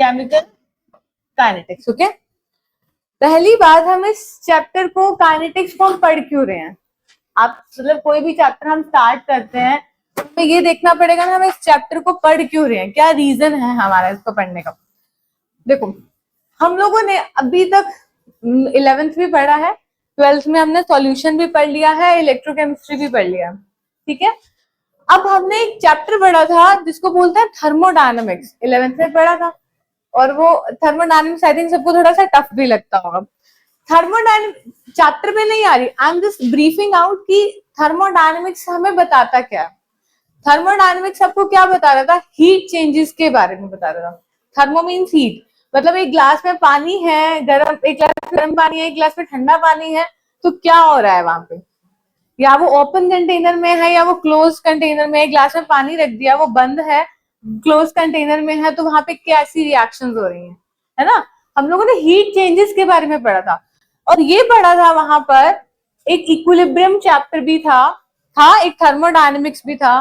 Chemical kinetics. Okay, पहली बात, हम इस चैप्टर को काइनेटिक्स को हम पढ़ क्यों रहे हैं? आप मतलब कोई भी चैप्टर हम स्टार्ट करते हैं तो ये देखना पड़ेगा ना हम इस चैप्टर को पढ़ क्यों रहे हैं, क्या रीजन है हमारा इसको पढ़ने का। देखो, हम लोगों ने अभी तक 11th भी पढ़ा है, 12th में हमने सॉल्यूशन भी पढ़ लिया है, इलेक्ट्रोकेमिस्ट्री भी पढ़ लिया, ठीक है। अब हमने एक चैप्टर पढ़ा था जिसको बोलते हैं थर्मोडायनेमिक्स, 11th में पढ़ा था, और वो थर्मोडायनेमिक्स आई थिंक सबको थोड़ा सा टफ भी लगता होगा। थर्मोडायनेमिक्स चैप्टर में नहीं आ रही, I am just briefing out कि थर्मोडायनेमिक्स हमें बताता क्या। थर्मोडायनेमिक्स आपको क्या बता रहा था? हीट चेंजेस के बारे में बता रहा था। थर्मो मीन्स हीट, मतलब एक ग्लास में पानी है, गर्म, एक ग्लास में गर्म पानी है, एक ग्लास में ठंडा पानी है, तो क्या हो रहा है वहां पे? या वो ओपन कंटेनर में है या वो क्लोज कंटेनर में है, ग्लास में पानी रख दिया, वो बंद है, क्लोज कंटेनर में है, तो वहां पे कैसी रिएक्शंस हो रही हैं, है ना। हम लोगों ने हीट चेंजेस के बारे में पढ़ा था, और ये पढ़ा था वहां पर एक इक्विलिब्रियम चैप्टर भी था एक थर्मोडायनेमिक्स भी था।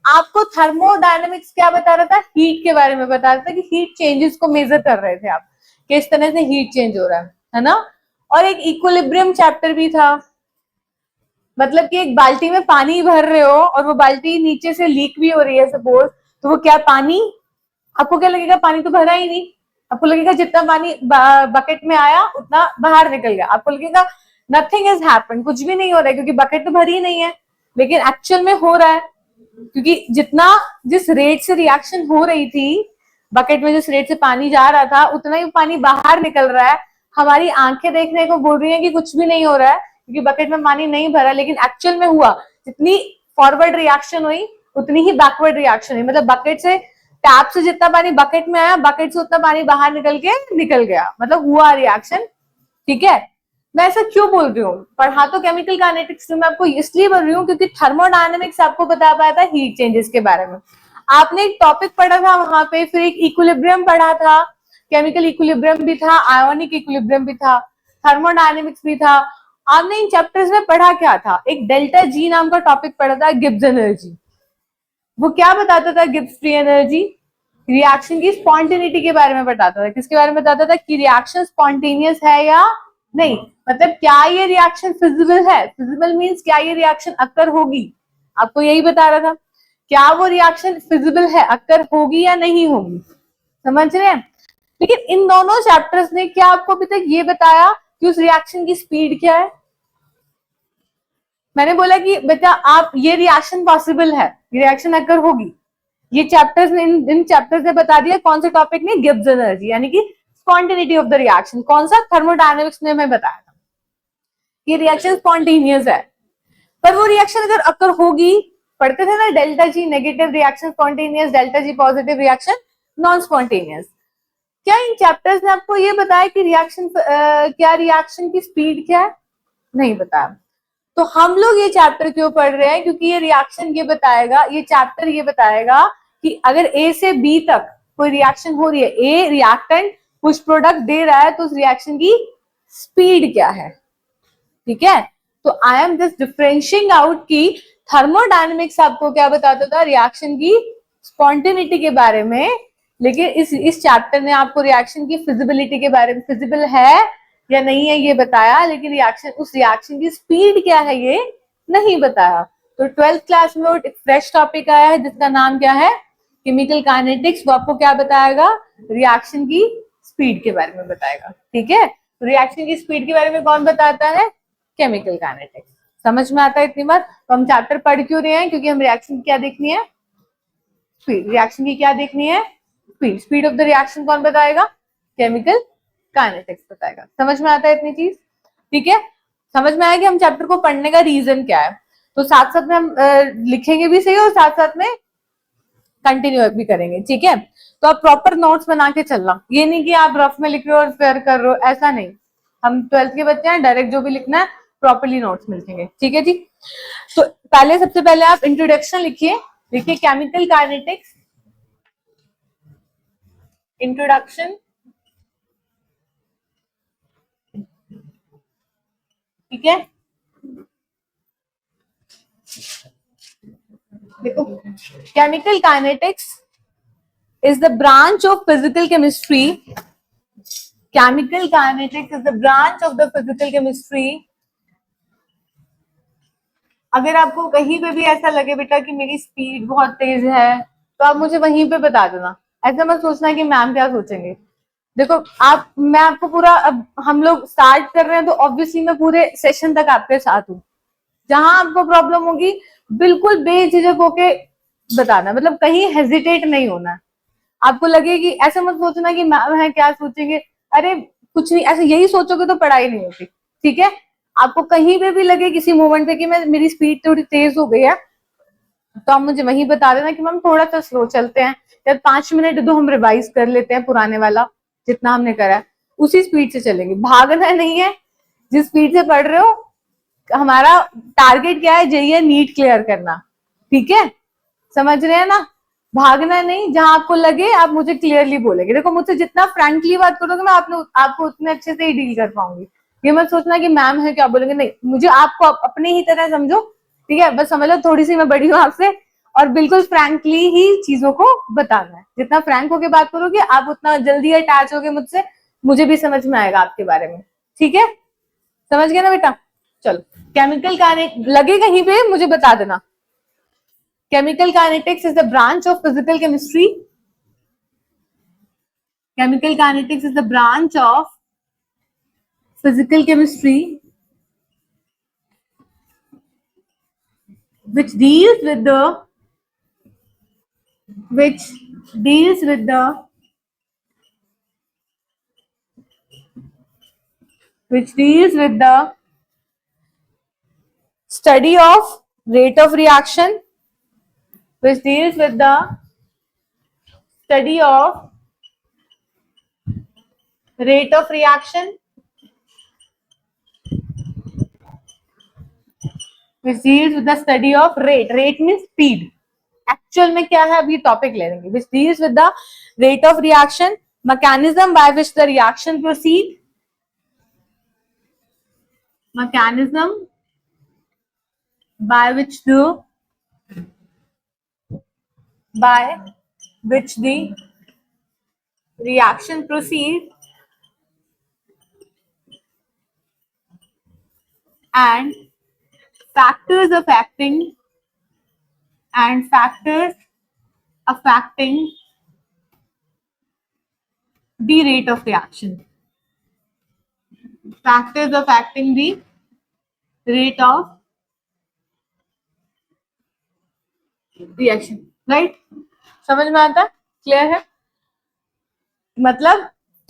आपको थर्मोडायनेमिक्स क्या बता रहा था? हीट के बारे में बता रहा था कि हीट चेंजेस को मेजर कर रहे थे आप, किस तरह से हीट चेंज हो रहा है ना। और एक इक्विलिब्रियम चैप्टर भी था, मतलब कि एक बाल्टी में पानी भर रहे हो और वो बाल्टी नीचे से लीक भी हो रही है सपोज, तो वो क्या पानी, आपको क्या लगेगा? पानी तो भरा ही नहीं, आपको लगेगा जितना पानी बकेट में आया उतना बाहर निकल गया, आपको लगेगा नथिंग इज हैपेंड, कुछ भी नहीं हो रहा है क्योंकि बकेट तो भरी ही नहीं है। लेकिन एक्चुअल में हो रहा है, क्योंकि जिस रेट से रिएक्शन हो रही थी बकेट में, जिस रेट से पानी जा रहा था उतना ही पानी बाहर निकल रहा है। हमारी आंखें देखने को बोल रही है कि कुछ भी नहीं हो रहा है क्योंकि बकेट में पानी नहीं भरा, लेकिन एक्चुअल में हुआ, जितनी फॉरवर्ड रिएक्शन हुई उतनी ही बैकवर्ड रिएक्शन हुई, मतलब बकेट से, टैप से जितना पानी बकेट में आया, बकेट से उतना पानी बाहर निकल गया, मतलब हुआ रिएक्शन, ठीक है। मैं ऐसा क्यों बोल रही हूँ? पढ़ा तो केमिकल काइनेटिक्स में आपको इसलिए बोल रही हूँ क्योंकि थर्मोडायनेमिक्स आपको बता पाया था हीट चेंजेस के बारे में। आपने एक टॉपिक पढ़ा था वहां पे, फिर एक इक्विलिब्रियम पढ़ा था, केमिकल इक्विलिब्रियम भी था, आयोनिक इक्विलिब्रियम भी था, थर्मोडायनेमिक्स भी था। आपने इन चैप्टर्स में पढ़ा क्या था? एक डेल्टा जी नाम का टॉपिक पढ़ा था, गिब्स एनर्जी। वो क्या बताता था? गिब्स फ्री एनर्जी रिएक्शन की स्पॉन्टेनिटी के बारे में बताता था। किसके बारे में बताता था? कि रिएक्शन स्पॉन्टेनियस है या नहीं, मतलब क्या ये रिएक्शन फिजिबल है, फिजिबल मींस क्या ये रिएक्शन अक्कर होगी, आपको यही बता रहा था। क्या वो रिएक्शन फिजिबल है, अक्कर होगी या नहीं होगी, समझ रहे हैं। लेकिन इन दोनों चैप्टर्स ने क्या आपको अभी तक ये बताया कि उस रिएक्शन की स्पीड क्या है? मैंने बोला कि बेटा आप, ये रिएक्शन पॉसिबल है, रिएक्शन अक्कर होगी, ये चैप्टर्स ने, इन चैप्टर्स ने बता दिया। कौन से टॉपिक ने? गिब्स एनर्जी, यानी कि स्पॉन्टेनिटी ऑफ द रिएक्शन। कौन सा? थर्मोडायनेमिक्स ने हमें बताया था कि रिएक्शन स्पॉन्टेनियस है, पर वो रिएक्शन अगर अकर होगी, पढ़ते थे ना delta G negative reaction spontaneous, delta G positive reaction non spontaneous. क्या इन चैप्टर्स ने आपको ये बताया कि रिएक्शन क्या, रिएक्शन की स्पीड क्या है? नहीं बताया। तो हम लोग ये चैप्टर क्यों पढ़ रहे हैं? क्योंकि ये रिएक्शन ये बताएगा, ये चैप्टर ये बताएगा कि अगर ए से बी तक कोई रिएक्शन हो रही है, ए रिएक्टेंट कुछ प्रोडक्ट दे रहा है, तो उस रिएक्शन की स्पीड क्या है, ठीक है। तो आई एम जस्ट डिफरेंशियरिंग आउट की थर्मोडायनेमिक्स आपको क्या बताता था? रिएक्शन की स्पॉन्टेनिटी के बारे में। लेकिन इस चैप्टर ने आपको रिएक्शन की फिजिबिलिटी के बारे में, फिजिबल है या नहीं है ये बताया, लेकिन रिएक्शन, उस रिएक्शन की स्पीड क्या है ये नहीं बताया। तो 12th क्लास में एक फ्रेश टॉपिक आया है जिसका नाम क्या है? Chemical kinetics. वो आपको क्या बताएगा? रिएक्शन की स्पीड के बारे में बताएगा, ठीक है। तो रिएक्शन की स्पीड के बारे में कौन बताता है? Chemical kinetics. समझ में आता है इतनी बार? तो हम चैप्टर पढ़ क्यों रहे हैं? क्योंकि हम रिएक्शन की क्या देखनी है? स्पीड। रिएक्शन की क्या देखनी है? Speed. Speed of the reaction कौन बताएगा? केमिकल काइनेटिक्स बताएगा। समझ में आता है इतनी चीज? ठीक है, समझ में आया कि हम चैप्टर को पढ़ने का रीजन क्या है। तो साथ साथ में हम लिखेंगे भी सही और साथ साथ में कंटिन्यू भी करेंगे, ठीक है। तो आप प्रॉपर नोट्स बना के चलना, ये नहीं कि आप रफ में लिख रहे हो और फेयर कर रहे हो, ऐसा नहीं। हम 12th के बच्चे हैं, डायरेक्ट जो भी लिखना है प्रॉपरली नोट्स मिलेंगे, ठीक है जी। तो पहले, सबसे पहले आप इंट्रोडक्शन लिखिए, लिखिए केमिकल काइनेटिक्स इंट्रोडक्शन, ठीक है। देखो, chemical kinetics is the branch of physical chemistry. Chemical kinetics is the branch of the physical chemistry. अगर आपको कहीं पे भी ऐसा लगे बेटा कि मेरी स्पीड बहुत तेज है तो आप मुझे वहीं पे बता देना, ऐसा मत सोचना कि मैम क्या सोचेंगे। देखो आप, मैं आपको पूरा, अब हम लोग स्टार्ट कर रहे हैं तो ऑब्वियसली मैं पूरे सेशन तक आपके साथ हूँ। जहां आपको प्रॉब्लम होगी बिल्कुल बेझिझक होके बताना, मतलब कहीं हेजिटेट नहीं होना। आपको लगे कि ऐसा मत सोचना कि मैम है क्या सोचेंगे, अरे कुछ नहीं, ऐसे यही सोचोगे तो पढ़ाई नहीं होती, ठीक है। आपको कहीं पे भी लगे किसी मोमेंट पे कि मैं मेरी स्पीड थोड़ी तेज हो गई है तो आप मुझे वहीं बता देना कि मैम थोड़ा सा स्लो चलते हैं, या 5 मिनट दो हम रिवाइज कर लेते हैं पुराने वाला जितना हमने करा है, उसी स्पीड से चलेंगे। भागना नहीं है, जिस स्पीड से पढ़ रहे हो, हमारा टारगेट क्या है, यही है नीट क्लियर करना, ठीक है, समझ रहे हैं ना। भागना नहीं, जहां आपको लगे आप मुझे क्लियरली बोलेंगे। देखो मुझसे जितना फ्रैंकली बात करोगे मैं आपको उतने अच्छे से ही डील कर पाऊंगी। ये मत सोचना कि मैम है क्या बोलेंगे, नहीं, मुझे आपको अपने ही तरह समझो, ठीक है। बस समझ लो थोड़ी सी मैं बड़ी हूँ आपसे, और बिल्कुल फ्रैंकली ही चीजों को बताना है। जितना फ्रैंक होके बात करोगे आप उतना जल्दी अटैच होगे मुझसे, मुझे भी समझ में आएगा आपके बारे में, ठीक है। समझ गए ना बेटा। चलो, केमिकल काइनेटिक्स लगे कहीं पे मुझे बता देना। Chemical kinetics is the branch of physical chemistry. Chemical kinetics is the branch of physical chemistry which deals with the study of rate of reaction, which deals with the study of rate of reaction, which deals with the study of rate. Rate means speed. Actual में क्या है अब ये topic ले लेंगे। which deals with the rate of reaction, mechanism by which the reaction proceed, mechanism by which the reaction proceed, and factors affecting the rate of reaction. Factors affecting the rate of reaction. Right, समझ में आता है, clear है। मतलब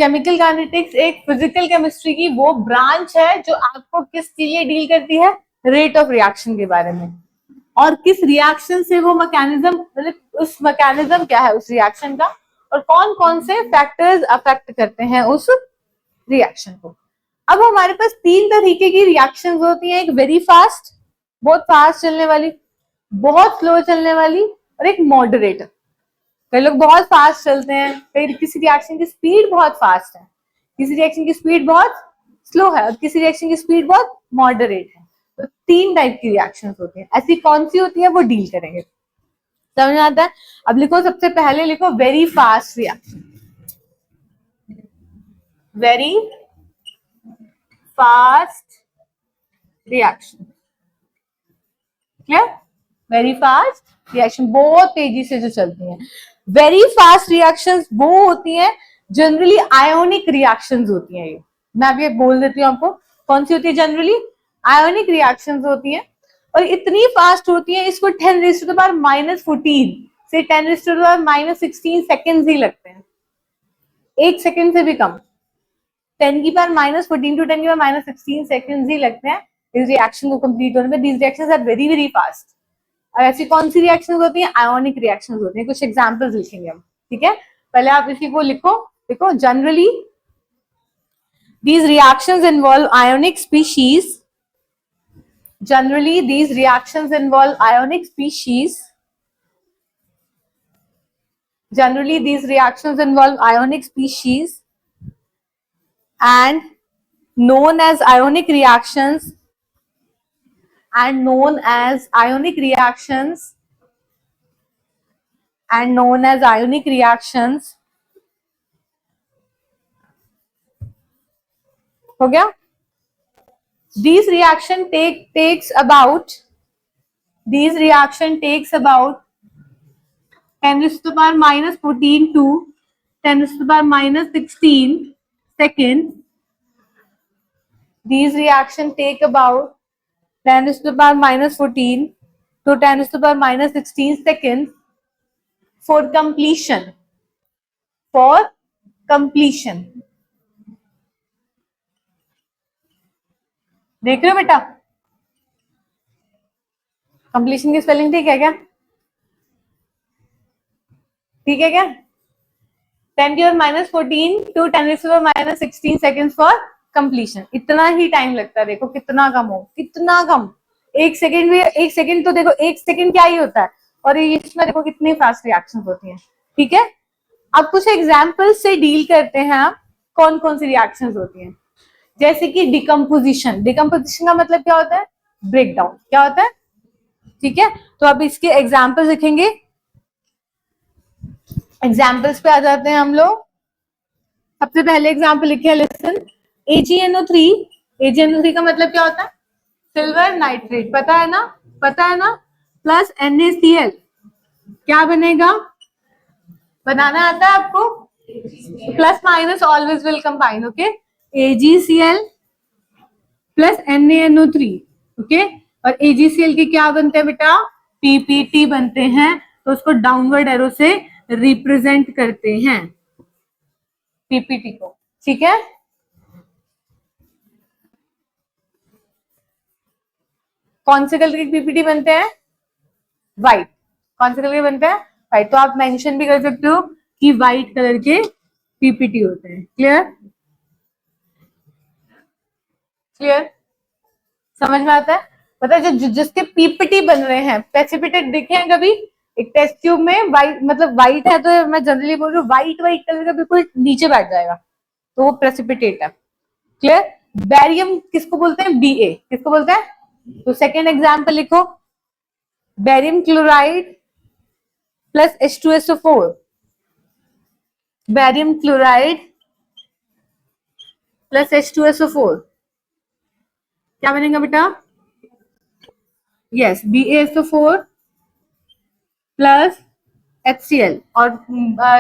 chemical kinetics एक physical chemistry की वो branch है जो आपको किसके लिए डील करती है, रेट ऑफ रिएक्शन के बारे में, और किस रिएक्शन से वो मैकेनिज्म, मतलब उस मैकेनिज्म क्या है उस रिएक्शन का, और कौन कौन से फैक्टर्स अफेक्ट करते हैं उस रिएक्शन को। अब हमारे पास 3 तरीके की रिएक्शन होती हैं, एक वेरी फास्ट, बहुत फास्ट चलने वाली, बहुत स्लो चलने वाली, और एक मॉडरेट। कई लोग बहुत फास्ट चलते हैं, कई किसी रिएक्शन की स्पीड बहुत फास्ट है, किसी रिएक्शन की स्पीड बहुत स्लो है, और किसी रिएक्शन की स्पीड बहुत मॉडरेट है। तो 3 टाइप की रिएक्शंस होती हैं। ऐसी कौन सी होती है वो डील करेंगे, समझ में आता है। अब लिखो, सबसे पहले लिखो very fast reaction, very fast reaction, clear. Very fast reaction बहुत तेजी से जो चलती हैं। वेरी फास्ट रिएक्शंस वो होती हैं जनरली आयोनिक रिएक्शंस होती हैं। ये मैं अभी बोल देती हूँ आपको कौन सी होती है, जनरली आयोनिक रिएक्शंस होती हैं, और इतनी फास्ट होती हैं इसको 10⁻⁻14 से 10⁻⁻16 सेकेंड्स ही लगते हैं, 1 सेकेंड से भी कम। 10⁻⁻14 टू 10⁻⁻16 सेकेंड्स ही लगते हैं इस रिएक्शन को कंप्लीट होने में। These reactions are very very fast. और ऐसी कौन सी रिएक्शंस होती हैं, आयोनिक रिएक्शंस होती हैं। कुछ एग्जांपल्स लिखेंगे हम, ठीक है। पहले आप इसी को लिखो, देखो, generally these reactions involve ionic species, generally these reactions involve ionic species, generally these reactions involve ionic species and known as ionic reactions, and known as ionic reactions, and known as ionic reactions. हो गया? These reaction takes about 10 to the power minus 14 to 10 to the power minus 16 seconds. These reaction take about 10 to the power minus 14 to 10 to the power minus 16 seconds for completion. For completion. देख रहे हो बेटा? Completion की spelling ठीक है क्या? ठीक है क्या? 10 की पावर माइनस 14 टू 10 की power minus 16 second for completion. इतना ही टाइम लगता है. देखो कितना कम हो, कितना कम. एक सेकेंड भी, एक सेकेंड तो देखो, एक सेकेंड क्या ही होता है. और इसमें देखो कितनी फास्ट रिएक्शन होती है. ठीक है. अब कुछ एग्जाम्पल से डील करते हैं आप कौन कौन सी रिएक्शंस होती हैं. जैसे कि डिकम्पोजिशन. डिकम्पोजिशन का मतलब क्या होता है? Break down. क्या होता है? ठीक है. तो अब इसके एग्जाम्पल लिखेंगे. एग्जाम्पल्स पे आ जाते हैं हम लोग. सबसे पहले एग्जाम्पल लिखे, लिसन. AgNO3. AgNO3 का मतलब क्या होता है? Silver nitrate. पता है ना? पता है ना? Plus NaCl. क्या बनेगा? बनाना आता है आपको? Plus minus always will combine. Okay. AgCl plus NaNO3. Okay. और AgCl के क्या बनते हैं बेटा? PPT बनते हैं. तो उसको डाउनवर्ड एरो से रिप्रेजेंट करते हैं PPT को. ठीक है. कौन से कलर के PPT बनते हैं? व्हाइट. कौन से कलर के बनते हैं? व्हाइट. तो आप मेंशन भी कर सकते हो कि व्हाइट कलर के PPT होते हैं. क्लियर? क्लियर? समझ में आता है? पता है जो जिसके PPT बन रहे हैं, प्रेसिपिटेट देखे हैं कभी? एक टेस्ट ट्यूब में व्हाइट, मतलब व्हाइट है तो मैं जनरली बोल रही हूँ व्हाइट व्हाइट कलर का बिल्कुल नीचे बैठ जाएगा, तो वो प्रेसिपिटेट है. क्लियर? बैरियम किसको बोलते हैं? Ba. किसको बोलते हैं? तो सेकेंड एग्जाम्पल लिखो. Barium chloride plus H2SO4. Barium chloride plus H2SO4 क्या बनेगा बेटा? Yes, BaSO4 plus HCl. और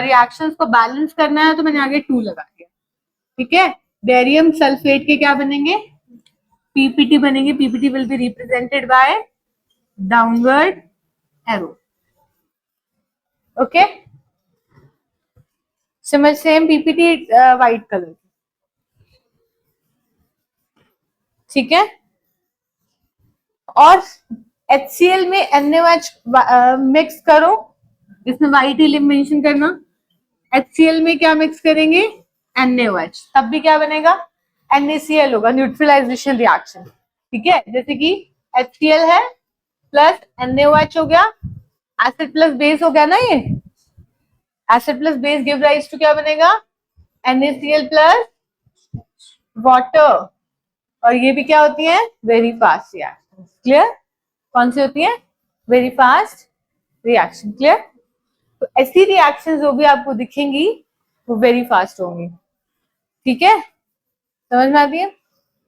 रिएक्शंस को बैलेंस करना है तो मैंने आगे 2 लगा दिया. ठीक है. बेरियम सल्फेट के क्या बनेंगे? PPT बनेंगे. PPT will be represented by downward arrow. Okay. समझ. Same PPT white colour. ठीक है. और HCl में NaOH मिक्स करो. इसमें व्हाइट ही मेंशन करना. HCl में क्या मिक्स करेंगे? NaOH. तब भी क्या बनेगा? NaCl होगा. Neutralisation reaction. ठीक है. जैसे कि HCl है प्लस NaOH हो गया. एसिड प्लस बेस हो गया ना. ये acid plus base give rise to क्या बनेगा? NaCl plus water. और ये भी क्या होती है? Very fast reaction. क्लियर? कौन सी होती है? Very fast reaction. क्लियर? तो ऐसी रिएक्शन जो भी आपको दिखेंगी वो वेरी फास्ट होंगी. ठीक है. समझ में आती है?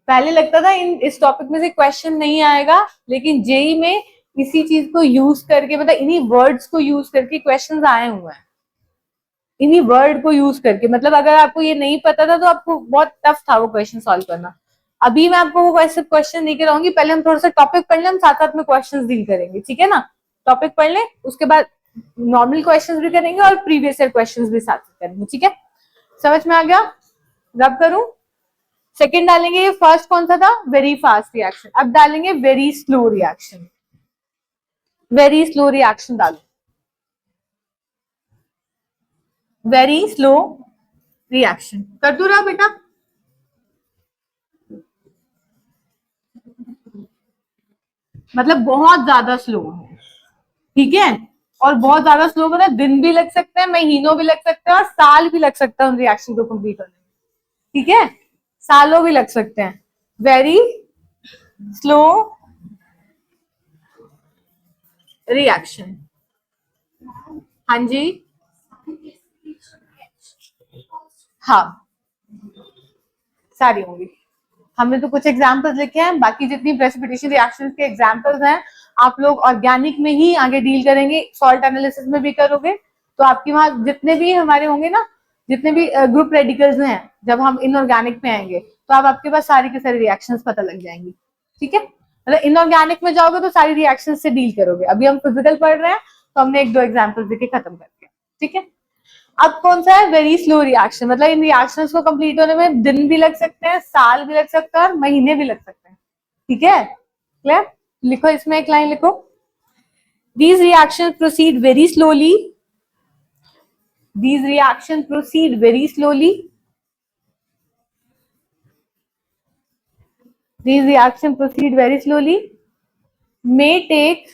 पहले लगता था इस टॉपिक में से क्वेश्चन नहीं आएगा, लेकिन जेई में इसी चीज को यूज करके, मतलब इन्हीं वर्ड्स को यूज करके क्वेश्चंस आए हुए हैं. इन्हीं वर्ड को यूज करके, मतलब अगर आपको ये नहीं पता था तो आपको बहुत टफ था वो क्वेश्चन सॉल्व करना. अभी मैं आपको वो वैसे क्वेश्चन नहीं कराऊंगी. पहले हम थोड़ा सा टॉपिक पढ़ लें, हम साथ साथ में क्वेश्चंस डील करेंगे. ठीक है ना? टॉपिक पढ़ लें, उसके बाद नॉर्मल क्वेश्चंस भी करेंगे और प्रीवियस ईयर क्वेश्चंस भी साथ साथ करेंगे. ठीक है. समझ में आ गया? रब करूं. सेकंड डालेंगे. ये फर्स्ट कौन सा था? Very fast reaction. अब डालेंगे very slow reaction. Very slow reaction डालो. वेरी स्लो रिएक्शन कर दू रहा बेटा? मतलब बहुत ज्यादा स्लो है. ठीक है. और बहुत ज्यादा स्लो मतलब दिन भी लग सकते हैं, महीनों भी लग सकते हैं और साल भी लग सकता है उन रिएक्शन को कंप्लीट होने में. ठीक है. सालों भी लग सकते हैं. Very slow reaction. हाँ जी, हाँ सारी होंगी। हमने तो कुछ एग्जाम्पल्स लिखे हैं, बाकी जितनी प्रेसिपिटेशन रिएक्शंस के एग्जाम्पल्स हैं आप लोग ऑर्गेनिक में ही आगे डील करेंगे, सॉल्ट एनालिसिस में भी करोगे तो आपके वहां जितने भी हमारे होंगे ना, जितने भी ग्रुप रेडिकल्स हैं, जब हम इनऑर्गेनिक में आएंगे तो आप आपके पास सारी के सारी रिएक्शंस पता लग जाएंगी। ठीक है, मतलब इनऑर्गेनिक में जाओगे तो सारी रिएक्शन से डील करोगे। अभी हम फिजिकल पढ़ रहे हैं तो हमने एक दो एग्जाम्पल देके खत्म कर दिया। ठीक है, अब कौन सा है वेरी स्लो रिएक्शन, मतलब इन रिएक्शंस को कंप्लीट होने में दिन भी लग सकते हैं, साल भी लग सकता है और महीने भी लग सकते हैं। ठीक है, क्लियर? लिखो, इसमें एक लाइन लिखो, these reactions proceed very slowly, these reactions proceed very slowly, these reactions proceed very slowly, may take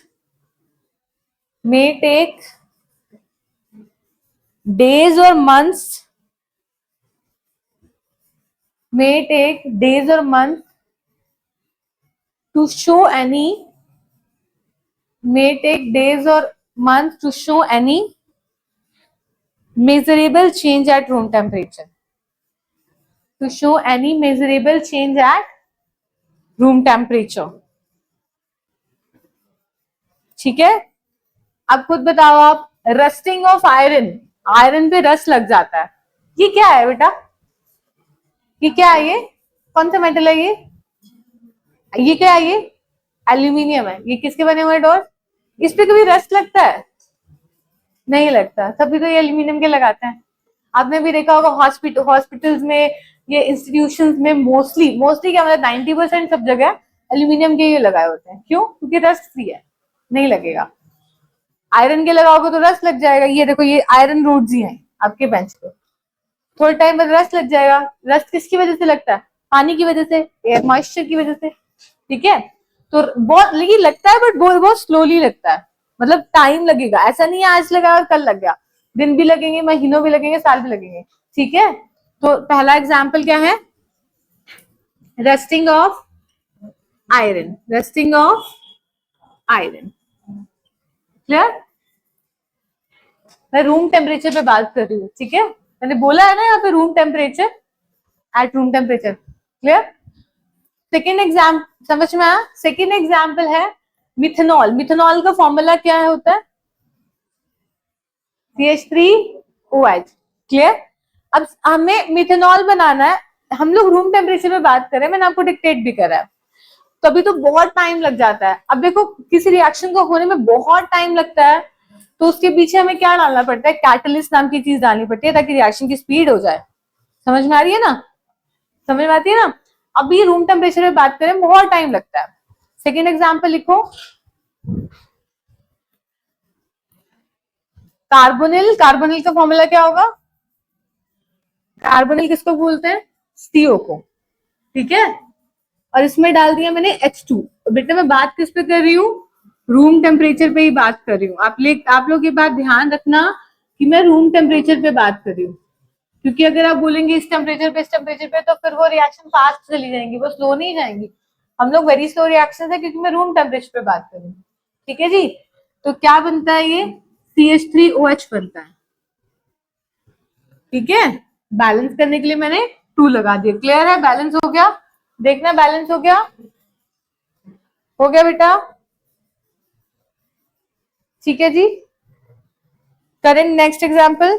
days or months, may take days or months to show any, may take days or months to show any measurable change at room temperature, to show any measurable change at room temperature. ठीक है, अब खुद बताओ आप, rusting of iron, iron पे rust लग जाता है, ये क्या है बेटा? ये क्या है? ये कौन सा मेटल है? ये क्या है? ये एल्यूमिनियम है। ये किसके बने हुए डोर? इस पे कभी रस्ट लगता है? नहीं लगता, तभी तो ये एल्यूमिनियम के लगाते हैं। आपने भी देखा होगा हॉस्पिटल्स में, ये इंस्टीट्यूशंस में मोस्टली मोस्टली क्या मतलब 90% सब जगह एल्यूमिनियम के ये लगाए होते हैं। क्यों? क्योंकि रस्ट फ्री है, नहीं लगेगा। आयरन के लगाओगे तो रस्ट लग जाएगा। ये देखो, ये आयरन रोड्स ही हैं आपके बेंच पे, थोड़े टाइम बाद रस्ट लग जाएगा। रस्ट किसकी वजह से लगता है? पानी की वजह से, एयर मॉइस्चर की वजह से। ठीक है, तो बहुत लेकिन लगता है, बट बहुत बहुत स्लोली लगता है, मतलब टाइम लगेगा। ऐसा नहीं है आज लगा और कल लग गया, दिन भी लगेंगे, महीनों भी लगेंगे, साल भी लगेंगे। ठीक है, तो पहला एग्जाम्पल क्या है? Rusting of iron, rusting of iron. Clear? मैं रूम टेम्परेचर पे बात कर रही हूँ। ठीक है, मैंने बोला है ना यहाँ पे room temperature, at room temperature. Clear? Second exam समझ में आया? सेकेंड एग्जाम्पल है मिथेनॉल। मिथेनॉल का फॉर्मूला क्या होता है? CH3OH। क्लियर? अब हमें मिथेनॉल बनाना है, हम लोग रूम टेम्परेचर में बात करें, मैंने आपको डिक्टेट भी करा है, तभी तो बहुत टाइम लग जाता है। अब देखो, किसी रिएक्शन को होने में बहुत टाइम लगता है, तो उसके पीछे हमें क्या डालना पड़ता है? कैटलिस्ट नाम की चीज डालनी पड़ती है, ताकि रिएक्शन की स्पीड हो जाए। समझ में आ रही है ना? समझ में आती है ना? अभी रूम टेम्परेचर में बात करें, बहुत टाइम लगता है। सेकेंड एग्जाम्पल लिखो, कार्बोनिल। कार्बोनिल का फॉर्मूला क्या होगा? कार्बोनिल किसको बोलते हैं? CO को। ठीक है, और इसमें डाल दिया मैंने H2। बेटा मैं बात किस पे कर रही हूँ? रूम टेम्परेचर पे ही बात कर रही हूँ। आप लोग ये बात ध्यान रखना कि मैं रूम टेम्परेचर पे बात कर रही हूँ, क्योंकि अगर आप बोलेंगे इस टेम्परेचर पे, इस टेम्परेचर पे, तो फिर वो रिएक्शन फास्ट चली जाएंगी, वो स्लो नहीं जाएंगी। हम लोग वेरी स्लो रिएक्शन है, क्योंकि मैं रूम टेम्परेचर पे बात कर रही हूँ। ठीक है जी, तो क्या बनता है? ये CH3OH बनता है। ठीक है, बैलेंस करने के लिए मैंने 2 लगा दिया। क्लियर है? बैलेंस हो गया, देखना बैलेंस हो गया, हो गया बेटा? ठीक है जी, करें नेक्स्ट एग्जाम्पल।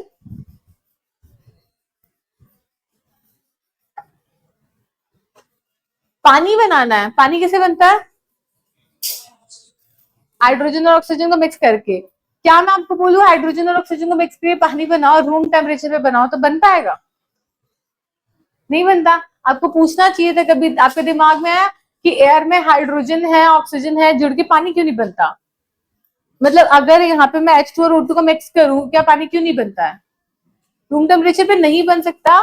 पानी बनाना है। पानी कैसे बनता है? हाइड्रोजन और ऑक्सीजन को मिक्स करके। क्या मैं आपको बोलूं हाइड्रोजन और ऑक्सीजन को मिक्स करके पानी बनाओ, रूम टेम्परेचर पे बनाओ, तो बन पाएगा? नहीं बनता। आपको पूछना चाहिए था कभी, आपके दिमाग में आया कि एयर में हाइड्रोजन है, ऑक्सीजन है, जुड़ के पानी क्यों नहीं बनता? मतलब अगर यहाँ पे मैं H2 और O2 को मिक्स करूं, क्या पानी क्यों नहीं बनता है? रूम टेम्परेचर पे नहीं बन सकता,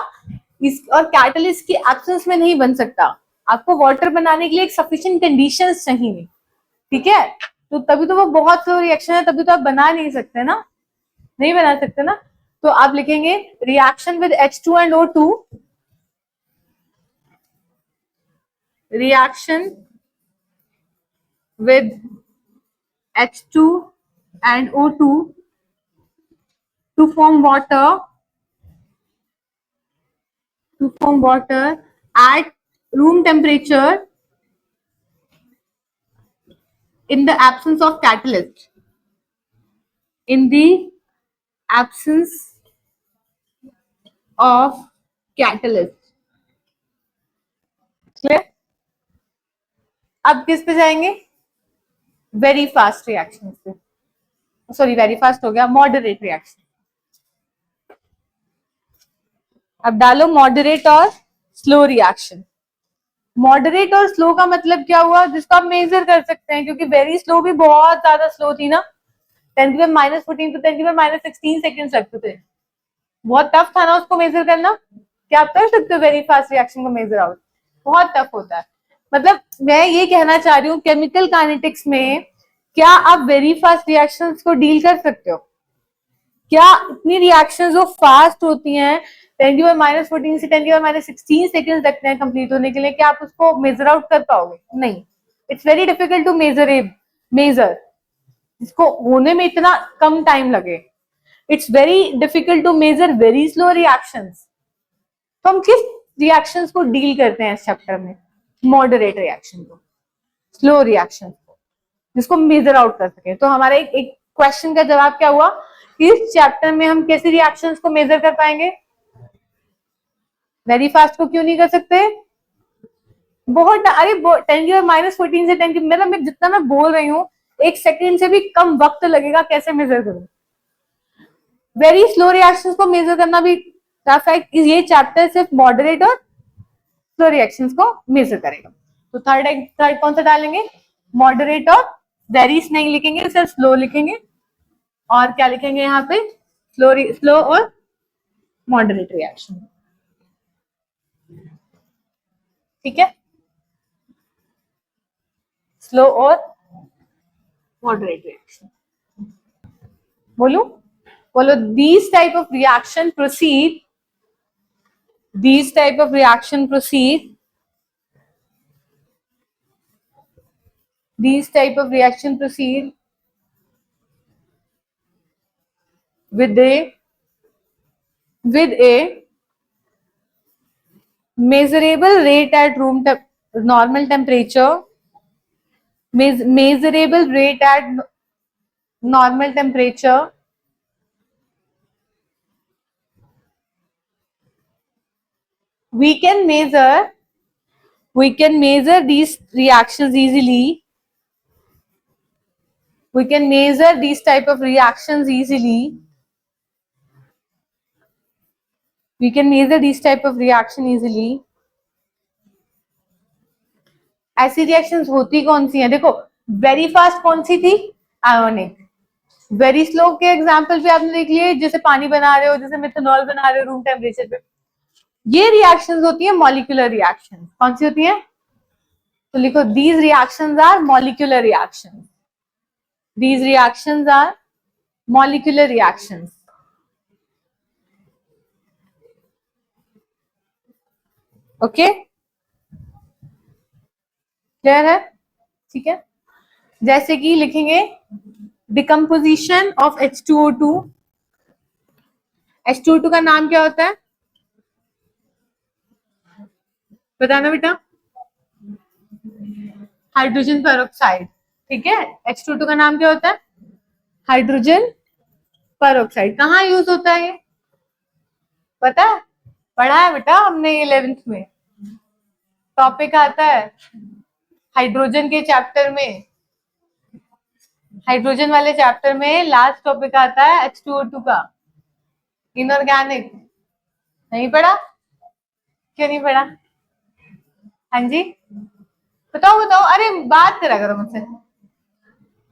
इस और कैटलिस्ट की एब्सेंस में नहीं बन सकता। आपको वाटर बनाने के लिए एक सफिशिएंट कंडीशंस चाहिए। ठीक है, तो तभी तो वो बहुत स्लो रिएक्शन है, तभी तो आप बना नहीं सकते ना, नहीं बना सकते ना। तो आप लिखेंगे reaction with H2 and O2, reaction with H2 and O2 to form water at room temperature in the absence of catalyst. In the absence of catalyst. Clear? अब किस पे जाएंगे? वेरी फास्ट रिएक्शन पे. सॉरी, वेरी फास्ट हो गया, moderate reaction. अब डालो moderate और स्लो रिएक्शन. मॉडरेट और स्लो का मतलब क्या हुआ? जिसको आप मेजर कर सकते हैं, क्योंकि वेरी स्लो भी बहुत ज्यादा स्लो थी ना. 10⁻14 to 10⁻16 सेकेंड लगते थे. बहुत टफ था ना उसको मेजर करना. क्या आप कर सकते हो वेरी फास्ट रिएक्शन को मेजर आउट? बहुत टफ होता है. मतलब मैं ये कहना चाह रही हूँ, केमिकल काइनेटिक्स में क्या आप वेरी फास्ट रिएक्शंस को डील कर सकते हो? क्या इतनी रिएक्शंस जो फास्ट होती हैं 10⁻14 से 10⁻16 सेकेंड लगते हैं कंप्लीट होने के लिए, क्या आप उसको मेजर आउट कर पाओगे? नहीं. It's very difficult to measure जिसको होने में इतना कम टाइम लगे. It's very difficult to measure very slow reactions. तो हम किस रिएक्शंस को डील करते हैं इस चैप्टर में? मॉडरेट रिएक्शन को, स्लो रिएक्शन को, जिसको मेजर आउट कर सके. तो हमारा एक क्वेश्चन का जवाब क्या हुआ कि इस चैप्टर में हम कैसी रिएक्शंस को मेजर कर पाएंगे? वेरी फास्ट को क्यों नहीं कर सकते? बहुत, अरे 10⁻14 से 10 मतलब मैं जितना मैं बोल रही हूँ, एक सेकेंड से भी कम वक्त लगेगा. कैसे मेजर करूं? वेरी स्लो रिएक्शंस को मेजर करना भी टफ है. ये चैप्टर सिर्फ मॉडरेट और स्लो रिएक्शंस को मेजर करेगा. तो थर्ड कौन सा डालेंगे? मॉडरेट और वेरी नहीं लिखेंगे, सिर्फ स्लो लिखेंगे. और क्या लिखेंगे यहाँ पे? स्लो और मॉडरेट रिएक्शन. ठीक है, स्लो और मॉडरेट रिएक्शन. बोलो. These type of reaction proceed with a measurable rate at normal temperature. Measurable rate at normal temperature. We can measure these reactions easily. We can measure these type of reactions easily. We can measure these type of reaction easily. ऐसी reactions होती कौन सी हैं? देखो, very fast कौन सी थी? Ionic. Very slow के example भी आपने देख लिए, जैसे पानी बना रहे हो, जैसे मेथनॉल बना रहे हो रूम टेम्परेचर पे. ये रिएक्शंस होती है मॉलिक्यूलर रिएक्शन. कौन सी होती है? तो लिखो, these reactions are molecular reactions. These reactions are molecular reactions. Okay? Clear है? ठीक है. जैसे कि लिखेंगे डिकम्पोजिशन ऑफ H2O2. H2O2 का नाम क्या होता है? बताना बेटा. Hydrogen peroxide. ठीक है. H2O2 का नाम क्या होता है? Hydrogen peroxide. कहाँ यूज होता है ये? पता है? पढ़ा है बेटा हमने 11th में. टॉपिक आता है हाइड्रोजन के चैप्टर में. हाइड्रोजन वाले चैप्टर में लास्ट टॉपिक आता है H2O2 का, इनऑर्गेनिक. नहीं पढ़ा? क्यों नहीं पढ़ा? हाँ जी, बताओ. अरे बात करा करो मुझसे.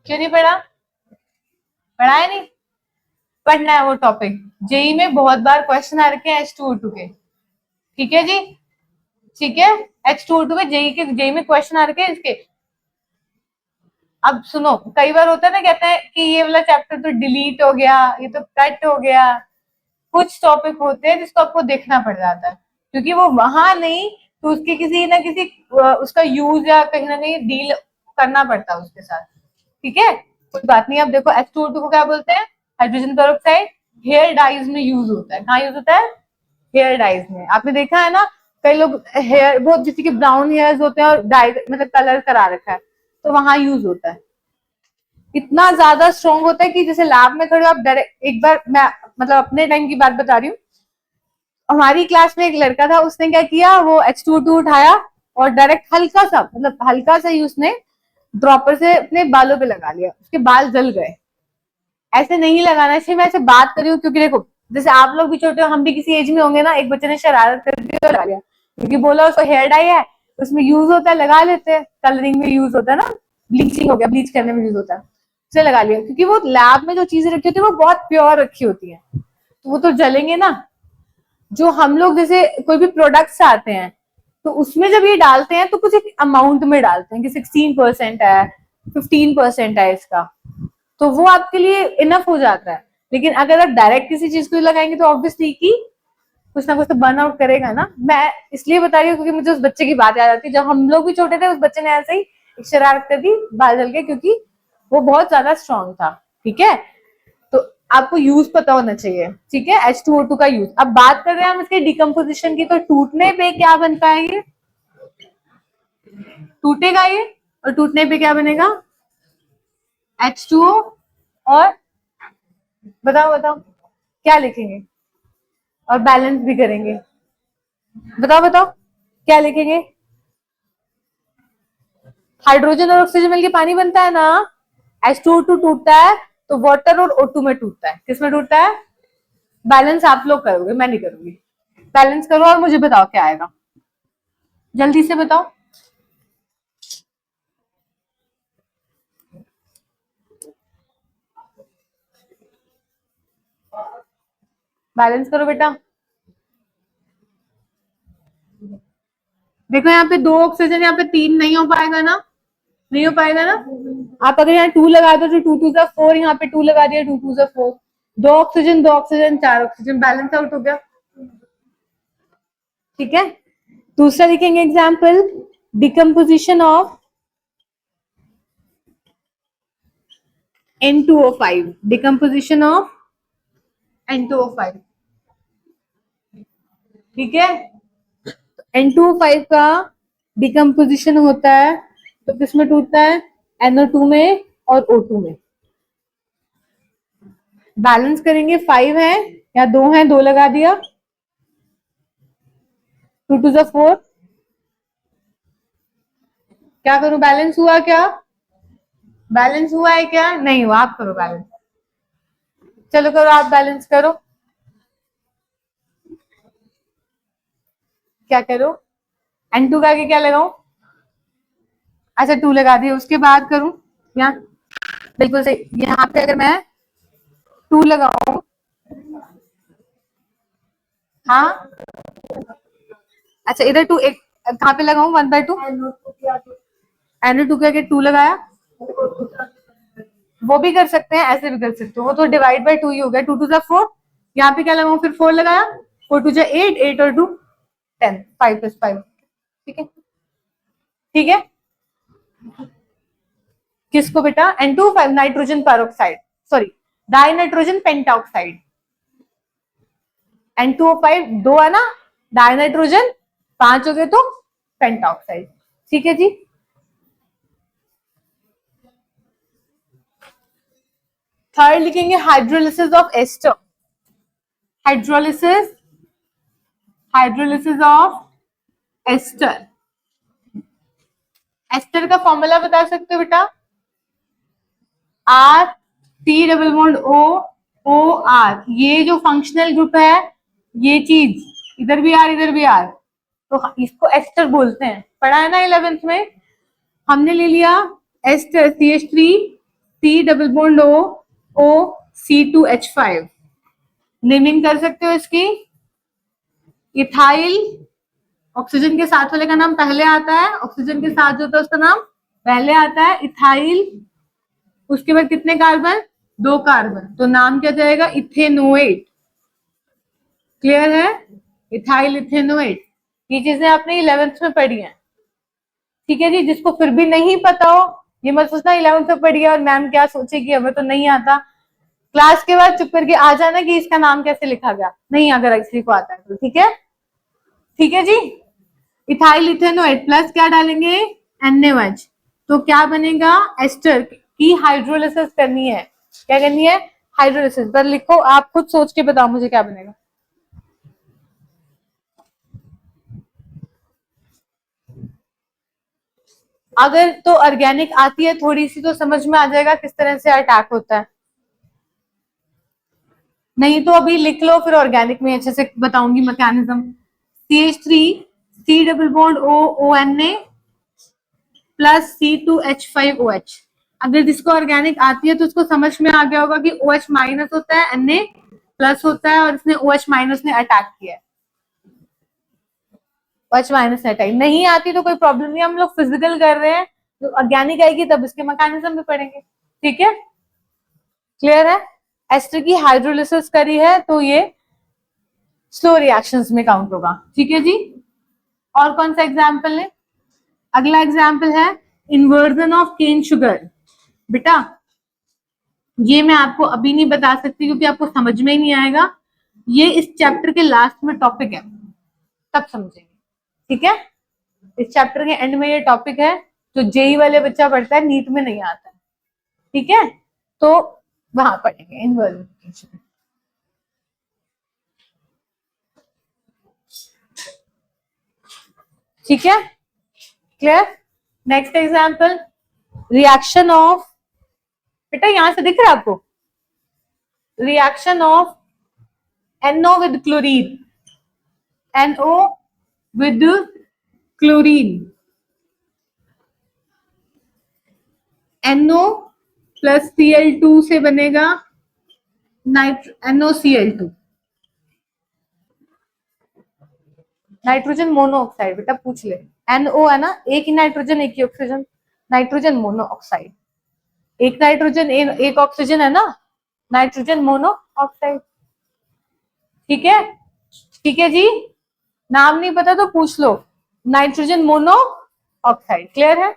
क्यों नहीं पढ़ा? पढ़ा है नहीं? पढ़ना है वो टॉपिक. जेई में बहुत बार क्वेश्चन आ रखे हैं H2O2 के. ठीक है जी, ठीक है. H2O2 में जेई में क्वेश्चन आ रखे हैं इसके. अब सुनो, कई बार होता है ना, कहते हैं कि ये वाला चैप्टर तो डिलीट हो गया, ये तो कट हो गया. कुछ टॉपिक होते हैं जिसको आपको देखना पड़ जाता है, क्योंकि वो वहां नहीं तो उसके किसी ना किसी उसका यूज या कहीं ना कहीं डील करना पड़ता है उसके साथ. ठीक है, कोई बात नहीं. अब देखो H2O2 को क्या बोलते हैं? Hydrogen peroxide. हेयर डाइज में यूज होता है। कहाँ यूज होता है? हेयर डाइज में। आपने देखा है ना, कई लोग हेयर बहुत जिसके के ब्राउन हेयर्स होते हैं और डाई मतलब कलर करा रखा है, तो वहां यूज होता है। इतना ज्यादा स्ट्रॉन्ग होता है कि जैसे लैब में खड़े हो आप डायरेक्ट, एक बार मैं मतलब अपने टाइम की बात बता रही हूँ, हमारी क्लास में एक लड़का था, उसने क्या किया, वो H2O2 उठाया और डायरेक्ट हल्का सा, मतलब हल्का सा ही उसने ड्रॉपर से अपने बालों पे लगा लिया, उसके बाल जल गए। ऐसे नहीं लगाना चाहिए। मैं ऐसे बात कर रही हूँ क्योंकि देखो, जैसे आप लोग भी छोटे हो, हम भी किसी एज में होंगे ना, एक बच्चे ने शरारत कर दी और लगा लिया, क्योंकि बोला उसको हेयर डाई है, उसमें यूज होता है, लगा लेते हैं, कलरिंग में यूज होता है ना, ब्लीचिंग हो गया, ब्लीच करने में यूज होता है, उसे लगा लिया। क्योंकि वो लैब में जो चीजें रखी होती है वो बहुत प्योर रखी होती है, तो वो तो जलेंगे ना। जो हम लोग जैसे कोई भी प्रोडक्ट्स आते हैं, तो उसमें जब ये डालते हैं तो कुछ एक अमाउंट में डालते हैं कि 16% है, 15% है इसका, तो वो आपके लिए इनफ हो जाता है। लेकिन अगर आप डायरेक्ट किसी चीज को लगाएंगे तो ऑब्वियसली कि कुछ ना कुछ तो बर्न आउट करेगा ना। मैं इसलिए बता रही हूँ क्योंकि मुझे उस बच्चे की बात याद आती है, जब हम लोग भी छोटे थे उस बच्चे ने ऐसे ही एक शरारत कर दी, बाल जल गए, क्योंकि वो बहुत ज्यादा स्ट्रांग था। ठीक है, तो आपको यूज पता होना चाहिए। ठीक है, H2O2 का यूज। अब बात कर रहे हैं हम इसके डिकम्पोजिशन की, तो टूटने पे क्या बनता है? ये टूटेगा ये, और टूटने पे क्या बनेगा? H2O। और बताओ बताओ क्या लिखेंगे? और बैलेंस भी करेंगे। बताओ बताओ क्या लिखेंगे? हाइड्रोजन और ऑक्सीजन मिलकर पानी बनता है ना। H2O2 टूटता है तो वाटर और O2 में टूटता है। किस में टूटता है? बैलेंस आप लोग करोगे, मैं नहीं करूंगी। बैलेंस करो और मुझे बताओ क्या आएगा, जल्दी से बताओ। बैलेंस करो बेटा। देखो यहाँ पे 2 ऑक्सीजन, यहाँ पे 3 नहीं हो पाएगा ना, नहीं हो पाएगा ना। आप अगर यहाँ 2 लगा दो तो 2 2 4, यहाँ पे 2 लगा दिया, 2 2 4, 2 oxygen 2 oxygen 4 oxygen, balance out हो गया। ठीक है, दूसरा लिखेंगे example, decomposition of N2O5, decomposition of N2O5। ठीक है, N2O5 का डिकम्पोजिशन होता है तो किसमें टूटता है? NO2 में और O2 में। बैलेंस करेंगे, 5 है या 2 है, 2 लगा दिया, 2 2 4। क्या करूं, बैलेंस हुआ क्या? बैलेंस हुआ है क्या? नहीं हुआ, आप करो बैलेंस। चलो करो, आप बैलेंस करो। क्या करो? N2 का आगे क्या लगाऊं? अच्छा 2 लगा दिया, उसके बाद करूं यहाँ, बिल्कुल सही। यहाँ पे अगर मैं 2 लगाऊं, हाँ अच्छा इधर 2, एक कहाँ पे लगाऊं? 1/2। NO2 के आगे 2 लगाया, वो भी कर सकते हैं, ऐसे भी कर सकते हो, वो तो डिवाइड बाय 2 ही हो गया। 2 2 4, यहाँ पे क्या लगाऊं फिर? 4 लगाया, 4 2 8, 8 और 2 10, 5 + 5। ठीक है, ठीक है। किसको बेटा? N2O5 nitrogen peroxide, sorry die nitrogen pentoxide. N2O5 2 है ना, डाई नाइट्रोजन 5 हो गए तो पेंटाऑक्साइड। ठीक है जी। थर्ड लिखेंगे hydrolysis of ester. Hydrolysis, hydrolysis of ester. Ester का फॉर्मूला बता सकते हो बेटा? R C double bond O O R। ये जो फंक्शनल ग्रुप है, ये चीज इधर भी R इधर भी R, तो इसको एस्टर बोलते हैं। पढ़ा है ना 11th में? हमने ले लिया ester CH3 C double bond O O C2H5। Naming कर सकते हो इसकी। इथाइल, ऑक्सीजन के साथ वाले का नाम पहले आता है, ऑक्सीजन के साथ जो होता है उसका नाम पहले आता है, इथाइल। उसके बाद कितने कार्बन? 2 कार्बन, तो नाम क्या जाएगा? इथेनोएट। क्लियर है? Ethyl ethanoate. ये चीजें आपने 11th में पढ़ी हैं। ठीक है जी। जिसको फिर भी नहीं पता हो, ये मत सोचना 11th में पढ़ी है और मैम क्या सोचेगी, हमें तो नहीं आता। क्लास के बाद चुप करके आ जाना कि इसका नाम कैसे लिखा गया, नहीं अगर किसी को आता है तो, ठीक है, ठीक है जी। इथाइल इथेनोएट प्लस क्या डालेंगे, NaOH, तो क्या बनेगा, एस्टर की हाइड्रोलिसिस करनी है, क्या करनी है, हाइड्रोलिसिस। पर लिखो, आप खुद सोच के बताओ मुझे क्या बनेगा। अगर तो ऑर्गेनिक आती है थोड़ी सी तो समझ में आ जाएगा किस तरह से अटैक होता है, नहीं तो अभी लिख लो, फिर ऑर्गेनिक में अच्छे से बताऊंगी mechanism. CH3 C double bond O ONA plus C2H5OH। अगर जिसको ऑर्गेनिक आती है तो उसको समझ में आ गया होगा कि OH माइनस होता है, Na प्लस होता है, और इसने OH माइनस ने अटैक किया है, OH माइनस ने अटैक नहीं आती तो कोई प्रॉब्लम नहीं, हम लोग फिजिकल कर रहे हैं, तो ऑर्गेनिक आएगी तब इसके मैकेनिज्म भी पढ़ेंगे, ठीक है, क्लियर है। एस्टर की हाइड्रोलिसिस करी है तो ये स्लो रिएक्शंस में काउंट होगा, ठीक है जी। और कौन सा एग्जाम्पल है, अगला एग्जाम्पल है इन्वर्जन ऑफ केन शुगर। बेटा ये मैं आपको अभी नहीं बता सकती क्योंकि आपको समझ में ही नहीं आएगा, ये इस चैप्टर के लास्ट में टॉपिक है, तब समझेंगे, ठीक है। इस चैप्टर के एंड में ये टॉपिक है जो जेई वाले बच्चा पढ़ता है, नीट में नहीं आता, ठीक है, तो वहां पढ़ेंगे इन्वर्जन केन शुगर। ठीक है, clear. Next example, reaction of, बेटा यहां से दिख रहा है आपको, reaction of NO with chlorine, NO with chlorine, NO plus Cl2 से बनेगा NOCl2, नाइट्रोजन मोनोऑक्साइड। बेटा पूछ ले, NO है ना, एक ही नाइट्रोजन एक ही ऑक्सीजन, नाइट्रोजन मोनोऑक्साइड, एक नाइट्रोजन एक ऑक्सीजन है ना, नाइट्रोजन मोनोऑक्साइड, ठीक है, ठीक है जी। नाम नहीं पता तो पूछ लो, नाइट्रोजन मोनोऑक्साइड, क्लियर है,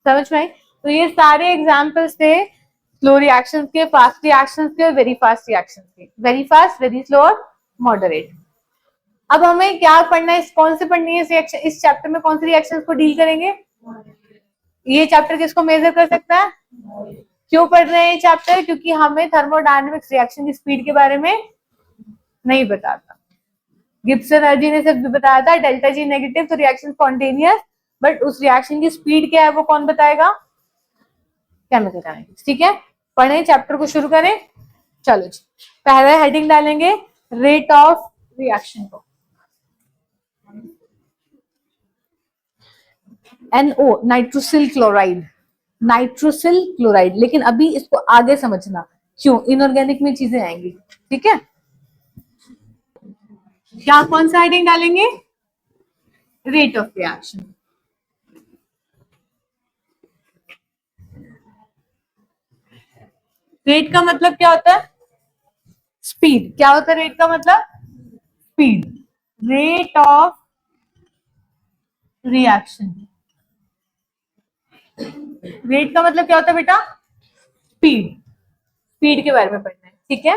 समझ में आई। तो ये सारे एग्जाम्पल्स थे स्लो रिएक्शंस के, फास्ट रिएक्शंस के, वेरी फास्ट रिएक्शंस के, वेरी फास्ट, वेरी स्लो और मॉडरेट। अब हमें क्या पढ़ना है, कौन से पढ़नी है रिएक्शन, इस चैप्टर में कौन सी रिएक्शंस को डील करेंगे, ये चैप्टर किसको मेजर कर सकता है, क्यों पढ़ रहे हैं ये चैप्टर, क्योंकि हमें थर्मोडायनेमिक्स रिएक्शन की स्पीड के बारे में नहीं बताता। गिब्स एनर्जी ने सिर्फ बताया था डेल्टा जी नेगेटिव तो रिएक्शन स्पॉन्टेनियस, बट उस रिएक्शन की स्पीड क्या है वो कौन बताएगा, केमिकल डायनेमिक्स, ठीक है। पढ़े चैप्टर को शुरू करें, चलो जी। पहले हेडिंग डालेंगे रेट ऑफ रिएक्शन को, NO nitrosyl chloride, nitrosyl chloride, लेकिन अभी इसको आगे समझना क्यों, इनऑर्गेनिक में चीजें आएंगी, ठीक है। क्या कौन सा हेडिंग डालेंगे, रेट ऑफ रिएक्शन। रेट का मतलब क्या होता है, स्पीड, क्या होता है रेट का मतलब, speed, rate of reaction. Rate का मतलब क्या होता है बेटा, स्पीड, स्पीड के बारे में पढ़ना है, ठीक है।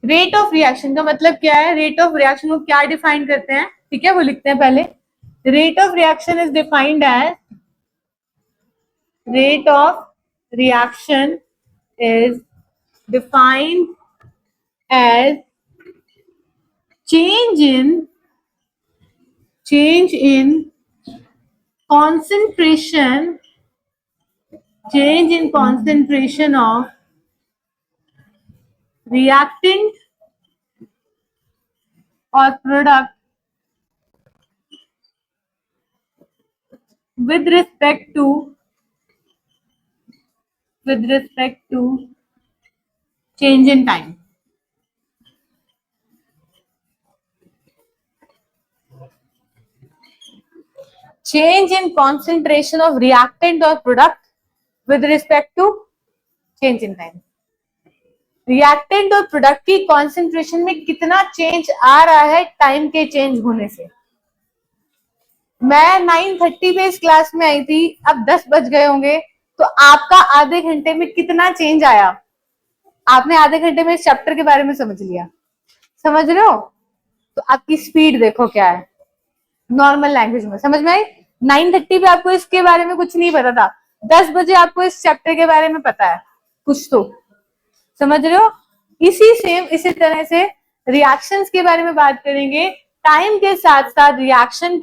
रेट ऑफ रिएक्शन का मतलब क्या है, रेट ऑफ रिएक्शन को क्या डिफाइन करते हैं, ठीक है, वो लिखते हैं पहले। Rate of reaction is defined as, rate of reaction is defined as change in concentration, change in concentration of reactant or product with respect to change in time. Change in concentration of reactant or product with respect to change in time. Reactant और product की concentration में कितना change आ रहा है time के change होने से। मैं 9:30 पे इस क्लास में आई थी, अब 10 बज गए होंगे, तो आपका आधे घंटे में कितना चेंज आया, आपने आधे घंटे में इस चैप्टर के बारे में समझ लिया, समझ रहे हो? तो आपकी स्पीड देखो क्या है, नॉर्मल लैंग्वेज में समझ में आई। 9:30 पे आपको इसके बारे में कुछ नहीं पता था, 10 बजे आपको इस चैप्टर के बारे में पता है कुछ तो, समझ रहे हो? इसी तरह से रिएक्शंस के बारे में बात करेंगे। टाइम के साथ साथ रिएक्टेंट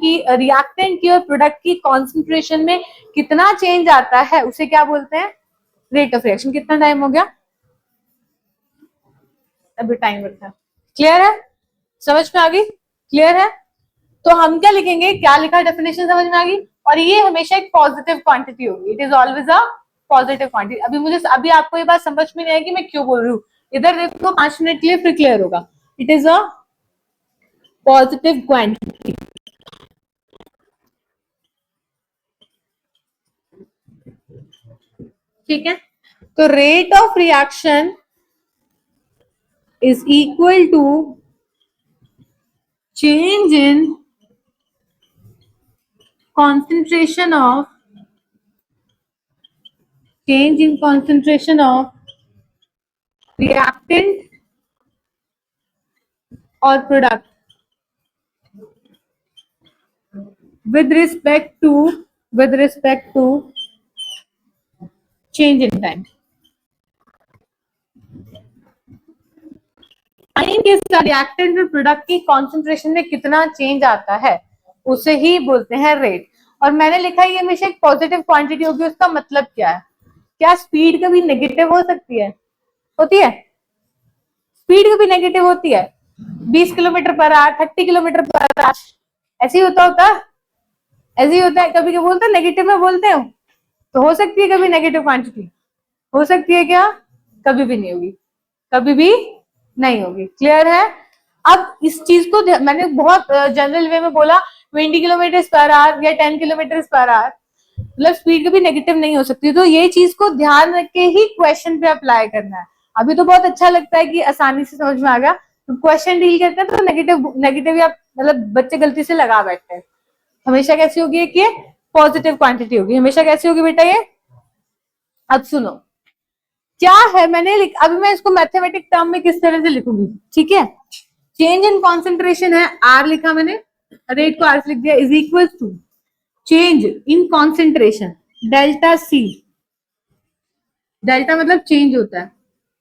की और प्रोडक्ट की कॉन्सेंट्रेशन में कितना चेंज आता है उसे क्या बोलते हैं? Rate of reaction. कितना टाइम हो गया? अभी टाइम रखा। क्लियर है? समझ में आ गई? क्लियर है? तो हम क्या लिखेंगे, क्या लिखा, डेफिनेशन समझ में आ गई। और ये हमेशा एक पॉजिटिव क्वांटिटी होगी, it is always a positive quantity. अभी आपको ये बात समझ में नहीं आएगी मैं क्यों बोल रही हूँ, इधर देखो 5 मिनट के लिए फिर क्लियर होगा। It is a positive quantity. ठीक है, तो rate of reaction is equal to change in concentration of reactant or product with respect to change in time। Time के साथ रिएक्टेंट और प्रोडक्ट की कॉन्सेंट्रेशन में कितना चेंज आता है उसे ही बोलते हैं रेट। और मैंने लिखा है ये हमेशा एक पॉजिटिव क्वांटिटी होगी, उसका मतलब क्या है? क्या स्पीड कभी नेगेटिव हो सकती है? होती है? स्पीड कभी नेगेटिव होती है? 20 kilometre per hour, 30 kilometre per hour, ऐसे ही होता ऐसे ही होता है। कभी क्या बोलते हैं, नेगेटिव में बोलते हो, तो हो सकती है कभी नेगेटिव क्वांटिटी, हो सकती है क्या? कभी भी नहीं होगी, कभी भी नहीं होगी। क्लियर है? अब इस चीज को मैंने बहुत जनरल वे में बोला 20 किलोमीटर पर आवर या 10 किलोमीटर पर आवर, मतलब स्पीड कभी नेगेटिव नहीं हो सकती। तो ये चीज को ध्यान रख के ही क्वेश्चन पे अप्लाई करना है। अभी तो बहुत अच्छा लगता है कि आसानी से समझ में आ गया, तो क्वेश्चन डील करते हैं तो नेगेटिव या मतलब बच्चे गलती से लगा बैठते हैं। हमेशा कैसी होगी कि पॉजिटिव क्वांटिटी होगी, हमेशा कैसी होगी बेटा ये? अब सुनो क्या है, अभी मैं इसको मैथमेटिक टर्म में किस तरह से लिखूंगी, ठीक है? चेंज इन कॉन्सेंट्रेशन है, आर लिखा मैंने, रेट को आर से लिख दिया, is equal to change in concentration delta C, delta मतलब चेंज होता है,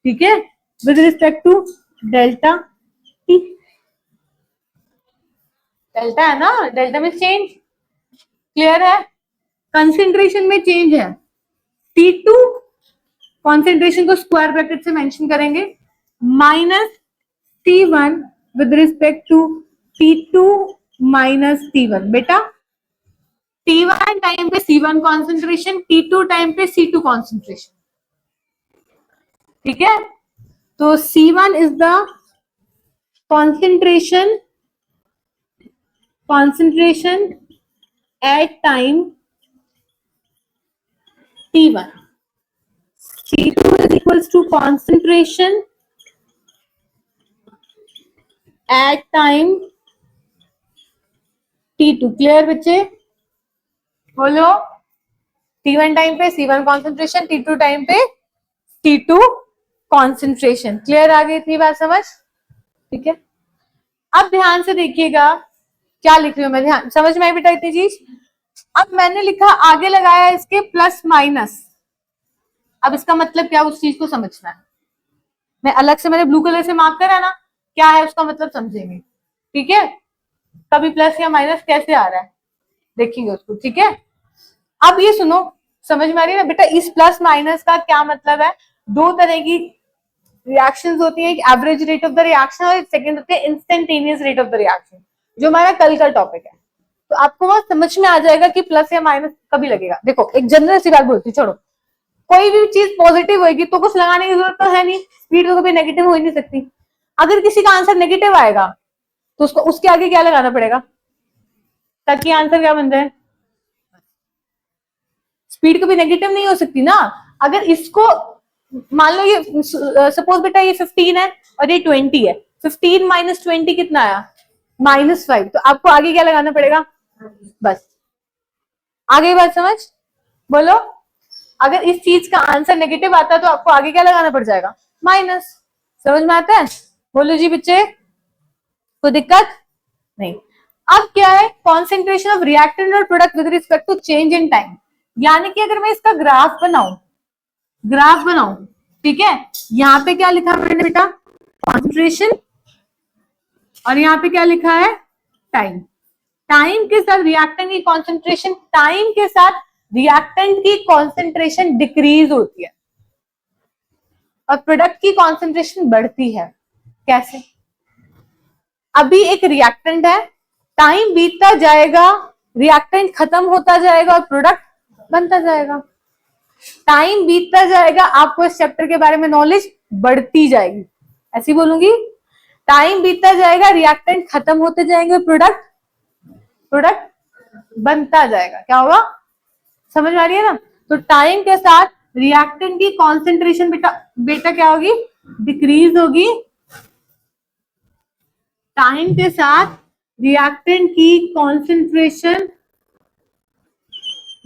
ठीक है, with respect to delta T. Delta है ना, डेल्टा में चेंज, क्लियर है? कंसेंट्रेशन में चेंज है T2, कॉन्सेंट्रेशन को स्क्वायर ब्रैकेट से मेंशन करेंगे, minus T1 with respect to T2 minus T1। बेटा T1 टाइम पे C1 कॉन्सेंट्रेशन, T2 टाइम पे C2 कॉन्सेंट्रेशन, ठीक है? तो C1 is the concentration at time T1, C2 is equals to concentration at time T2। Clear बच्चे? बोलो। T1 time पे C1 concentration, T2 time पे T2 कॉन्सेंट्रेशन। क्लियर? आ गई इतनी बात समझ? ठीक है, अब ध्यान से देखिएगा क्या लिख रही हूं मैं, ध्यान समझ में आई बेटा इतनी चीज? अब मैंने लिखा आगे लगाया इसके प्लस माइनस, अब इसका मतलब क्या उस चीज को समझना है। मैं अलग से मैंने ब्लू कलर से मार्क करा ना, क्या है उसका मतलब समझेंगे, ठीक है? कभी प्लस या माइनस कैसे आ रहा है देखेंगे उसको, ठीक है? अब ये सुनो, समझ में आ रही है ना बेटा? इस प्लस माइनस का क्या मतलब है? दो तरह की रिएक्शंस होती है, एक average rate of the reaction और एक सेकंड होती है instantaneous rate of the reaction, जो हमारा कल का टॉपिक है। तो आपको वो समझ में आ जाएगा कि प्लस या माइनस कभी लगेगा। देखो एक जनरल सी बात बोलती, छोड़ो, कोई भी चीज पॉजिटिव होगी तो कुछ लगाने की जरूरत तो है नहीं, स्पीड तो कभी नेगेटिव हो ही नहीं सकती। अगर किसी का आंसर नेगेटिव आएगा तो उसको उसके आगे क्या लगाना पड़ेगा ताकि आंसर क्या बन जाए? स्पीड कभी नेगेटिव नहीं हो सकती ना। अगर इसको मान लो ये सपोज बेटा ये 15 है और ये 20 है, 15 माइनस 20 कितना आया? -5। तो आपको आगे क्या लगाना पड़ेगा? बस, आगे बात समझ? बोलो। अगर इस चीज का आंसर नेगेटिव आता है तो आपको आगे क्या लगाना पड़ जाएगा? माइनस। समझ में आता है? बोलो जी बच्चे, कोई दिक्कत नहीं। अब क्या है, कॉन्सेंट्रेशन ऑफ रिएक्टेंट और product with respect to change in time. यानी कि अगर मैं इसका ग्राफ बनाऊं, ठीक है, यहाँ पे क्या लिखा मैंने बेटा, कॉन्सेंट्रेशन, और यहाँ पे क्या लिखा है, टाइम। टाइम के साथ रिएक्टेंट की कॉन्सेंट्रेशन डिक्रीज होती है और प्रोडक्ट की कॉन्सेंट्रेशन बढ़ती है। कैसे? अभी एक रिएक्टेंट है, टाइम बीतता जाएगा, रिएक्टेंट खत्म होता जाएगा और प्रोडक्ट बनता जाएगा। टाइम बीतता जाएगा, आपको इस चैप्टर के बारे में नॉलेज बढ़ती जाएगी। ऐसी बोलूंगी, टाइम बीतता जाएगा, रिएक्टेंट खत्म होते जाएंगे, प्रोडक्ट बनता जाएगा। क्या होगा? समझ में आ रही है ना? तो टाइम के साथ रिएक्टेंट की कॉन्सेंट्रेशन बेटा क्या होगी, डिक्रीज होगी। टाइम के साथ रिएक्टेंट की कॉन्सेंट्रेशन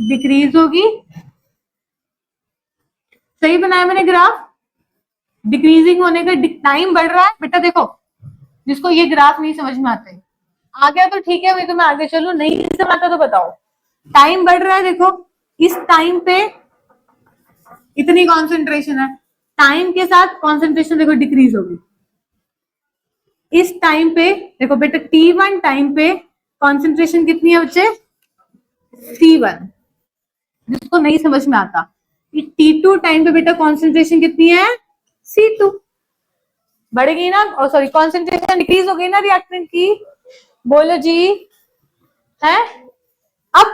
डिक्रीज होगी। सही बनाया मैंने ग्राफ? डिक्रीजिंग होने का टाइम बढ़ रहा है बेटा। देखो, जिसको ये ग्राफ नहीं समझ में आते, आ गया तो ठीक है, मैं तो मैं आगे चलूं, नहीं समझ आता तो बताओ। टाइम बढ़ रहा है, देखो इस टाइम पे इतनी कॉन्सेंट्रेशन है, टाइम के साथ कॉन्सेंट्रेशन देखो डिक्रीज होगी। इस टाइम पे देखो बेटा, T1 टाइम पे कॉन्सेंट्रेशन कितनी है बच्चे, C1। जिसको नहीं समझ में आता, T2 टाइम पे बेटा कॉन्सेंट्रेशन कितनी है, C2। बढ़ेगी ना, और सॉरी कॉन्सेंट्रेशन डिक्रीज हो गई ना रिएक्टेंट की। बोलो जी, है? अब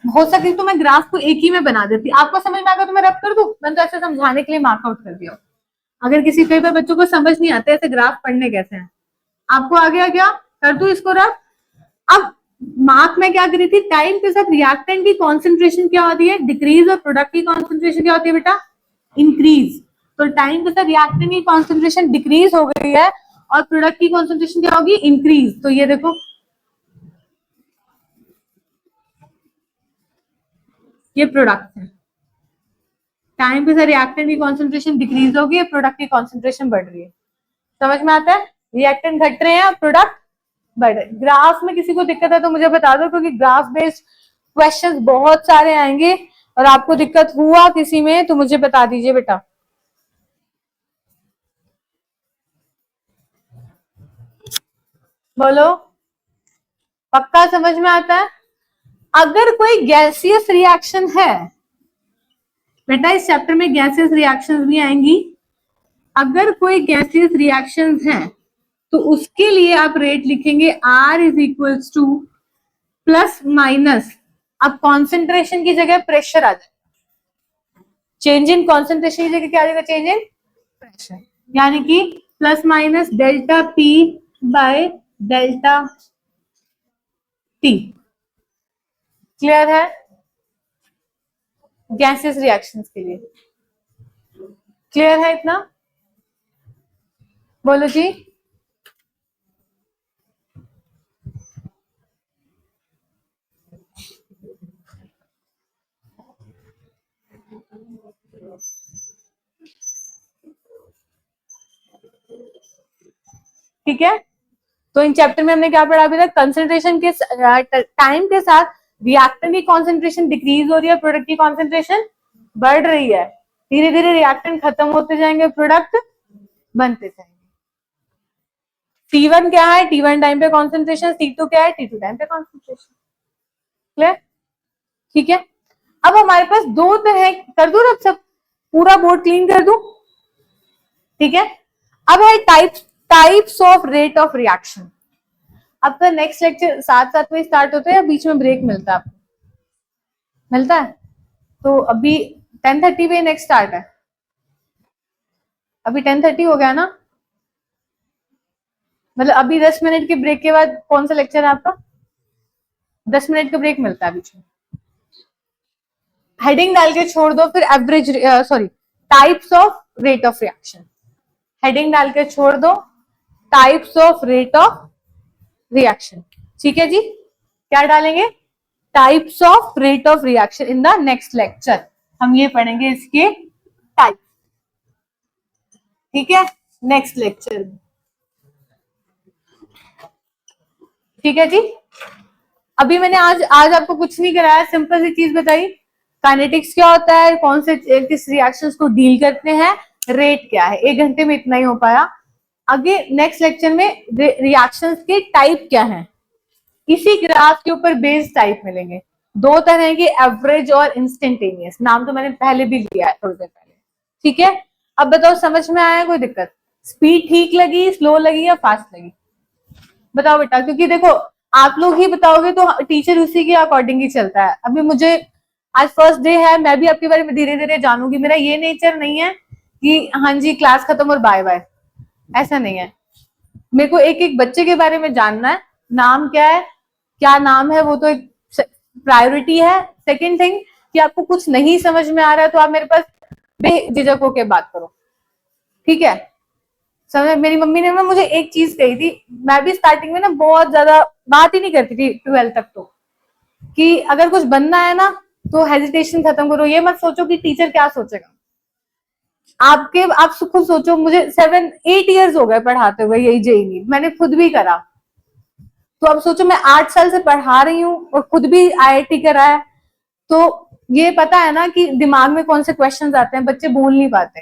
हो सके तो मैं ग्राफ को एक ही में बना देती, आपको समझ में आएगा तो मैं रब कर दूं। मैंने तो ऐसे समझाने के लिए मार्कआउट कर दिया। अगर किसी कई बार बच्चों को समझ नहीं आते ऐसे ग्राफ पढ़ने कैसे हैं, आपको आ गया क्या, कर दूं इसको रब। अब मार्क में क्या करी थी, टाइम के साथ रिएक्टेंट की कॉन्सेंट्रेशन क्या होती है, डिक्रीज, और प्रोडक्ट की कॉन्सेंट्रेशन क्या होती है बेटा, इंक्रीज। तो टाइम के साथ रिएक्टेंट की कॉन्सेंट्रेशन डिक्रीज हो गई है और प्रोडक्ट की कॉन्सेंट्रेशन क्या होगी, इंक्रीज। तो ये देखो, ये प्रोडक्ट है, टाइम के साथ रिएक्टेंट की कॉन्सेंट्रेशन डिक्रीज होगी, प्रोडक्ट की कॉन्सेंट्रेशन बढ़ रही है। समझ में आता है? रिएक्टेंट घट रहे हैं और प्रोडक्ट बढ़ रहे। ग्राफ में किसी को दिक्कत है तो मुझे बता दो, क्योंकि ग्राफ बेस्ड क्वेश्चंस बहुत सारे आएंगे, और आपको दिक्कत हुआ किसी में तो मुझे बता दीजिए बेटा। बोलो, पक्का समझ में आता है? अगर कोई गैसियस रिएक्शन है बेटा, इस चैप्टर में गैसियस रिएक्शंस भी आएंगी। अगर कोई गैसियस रिएक्शंस है तो उसके लिए आप रेट लिखेंगे R is equals two plus minus. अब कॉन्सेंट्रेशन की जगह प्रेशर आ जाएगा, चेंज इन कॉन्सेंट्रेशन की जगह क्या आ जाएगा, चेंज इन प्रेशर। यानी कि plus minus delta P by delta T। Clear है? गैसियस रिएक्शंस के लिए क्लियर है इतना? बोलो जी। ठीक है, तो इन चैप्टर में हमने क्या पढ़ा अभी तक, कंसंट्रेशन के टाइम के साथ रिएक्टेंट की कॉन्सेंट्रेशन डिक्रीज हो रही है, प्रोडक्ट की कॉन्सेंट्रेशन बढ़ रही है। धीरे धीरे रिएक्टेंट खत्म होते जाएंगे, प्रोडक्ट बनते जाएंगे। T1 क्या है, T1 टाइम पे कॉन्सेंट्रेशन, T2 क्या है, T2 टाइम पे कॉन्सेंट्रेशन। क्लियर? ठीक है, अब हमारे पास दो तरह, कर दूं अब सब, पूरा बोर्ड क्लीन कर दूं? ठीक है, अब है types of rate of reaction. अब तो नेक्स्ट लेक्चर 7 में स्टार्ट होते हैं या बीच में ब्रेक मिलता है आपको? मिलता है। तो अभी 10:30 पे नेक्स्ट स्टार्ट है, अभी 10:30 हो गया ना, मतलब अभी 10 मिनट के ब्रेक के बाद कौन सा लेक्चर है आपका? 10 मिनट का ब्रेक मिलता है बीच में। हेडिंग डाल के छोड़ दो, फिर average sorry types of rate of reaction, heading डाल के छोड़ दो, types of rate of reaction. ठीक है जी, क्या डालेंगे, types of rate of reaction. In the next lecture हम ये पढ़ेंगे इसके टाइप। ठीक है, नेक्स्ट लेक्चर। ठीक है जी, अभी मैंने आज आपको कुछ नहीं कराया, सिंपल सी चीज बताई, काइनेटिक्स क्या होता है, कौन से किस रिएक्शंस को डील करते हैं, रेट क्या है, 1 घंटे में इतना ही हो पाया। आगे नेक्स्ट लेक्चर में रिएक्शंस के टाइप क्या हैं, इसी ग्राफ के ऊपर बेस्ड टाइप मिलेंगे। 2 तरह के, एवरेज और इंस्टेंटेनियस, नाम तो मैंने पहले भी लिया है थोड़ी देर पहले। ठीक है, अब बताओ समझ में आया, कोई दिक्कत, स्पीड ठीक लगी, स्लो लगी या फास्ट लगी, बताओ बेटा, क्योंकि देखो आप लोग ही बताओगे तो टीचर उसी के अकॉर्डिंग ही चलता है। अभी मुझे आज फर्स्ट डे है, मैं भी आपके बारे में धीरे धीरे जानूंगी, मेरा ये नेचर नहीं है कि हाँ जी क्लास खत्म और बाय बाय, ऐसा नहीं है। मेरे को एक एक बच्चे के बारे में जानना है, नाम क्या है, क्या नाम है, वो तो एक प्रायोरिटी है। सेकेंड थिंग कि आपको कुछ नहीं समझ में आ रहा है तो आप मेरे पास बेझिझक होके बात करो, ठीक है। समझ, मेरी मम्मी ने ना मुझे एक चीज कही थी, मैं भी स्टार्टिंग में ना बहुत ज्यादा बात ही नहीं करती थी 12th तक, तो कि अगर कुछ बनना है ना तो हेजिटेशन खत्म करो, ये मत सोचो कि टीचर क्या सोचेगा। आप खुद सोचो, मुझे 7-8 ईयर्स हो गए पढ़ाते हुए यही जेईई, मैंने खुद भी करा, तो अब सोचो मैं 8 साल से पढ़ा रही हूँ और खुद भी आईआईटी करा है, तो ये पता है ना कि दिमाग में कौन से क्वेश्चंस आते हैं, बच्चे बोल नहीं पाते।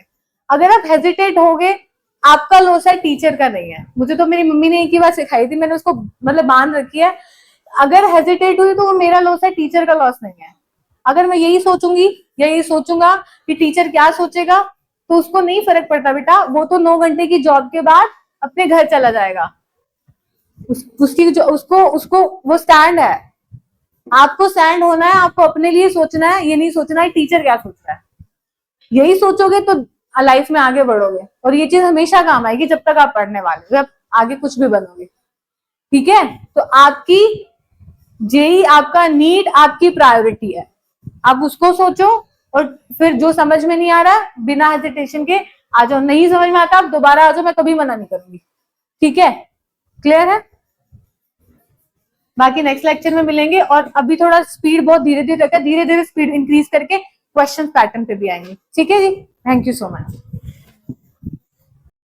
अगर आप हेजिटेट होगे, आपका लॉस है, टीचर का नहीं है। मुझे तो मेरी मम्मी ने एक ही बात सिखाई थी, मैंने उसको मतलब बांध रखी है, अगर हेजिटेट हुई तो वो मेरा लॉस है, टीचर का लॉस नहीं है। अगर मैं यही सोचूंगी, यही सोचूंगा कि टीचर क्या सोचेगा, तो उसको नहीं फर्क पड़ता बेटा, वो तो 9 घंटे की जॉब के बाद अपने घर चला जाएगा। उसकी जो उसको वो स्टैंड है, आपको स्टैंड होना है, आपको अपने लिए सोचना है, ये नहीं सोचना है टीचर क्या सोच रहा है। यही सोचोगे तो लाइफ में आगे बढ़ोगे, और ये चीज हमेशा काम आएगी जब तक आप पढ़ने वाले हो, जब आगे कुछ भी बनोगे। ठीक है, तो आपकी जेई, आपका नीड आपकी प्रायोरिटी है, आप उसको सोचो, और फिर जो समझ में नहीं आ रहा बिना हेजिटेशन के आ जाओ, नहीं समझ में आता आप दोबारा आ जाओ, मैं कभी मना नहीं करूंगी। ठीक है, क्लियर है। बाकी नेक्स्ट लेक्चर में मिलेंगे, और अभी थोड़ा स्पीड बहुत धीरे धीरे रखा, धीरे धीरे स्पीड इंक्रीज करके क्वेश्चन पैटर्न पे भी आएंगे। ठीक है जी, थैंक यू सो मच।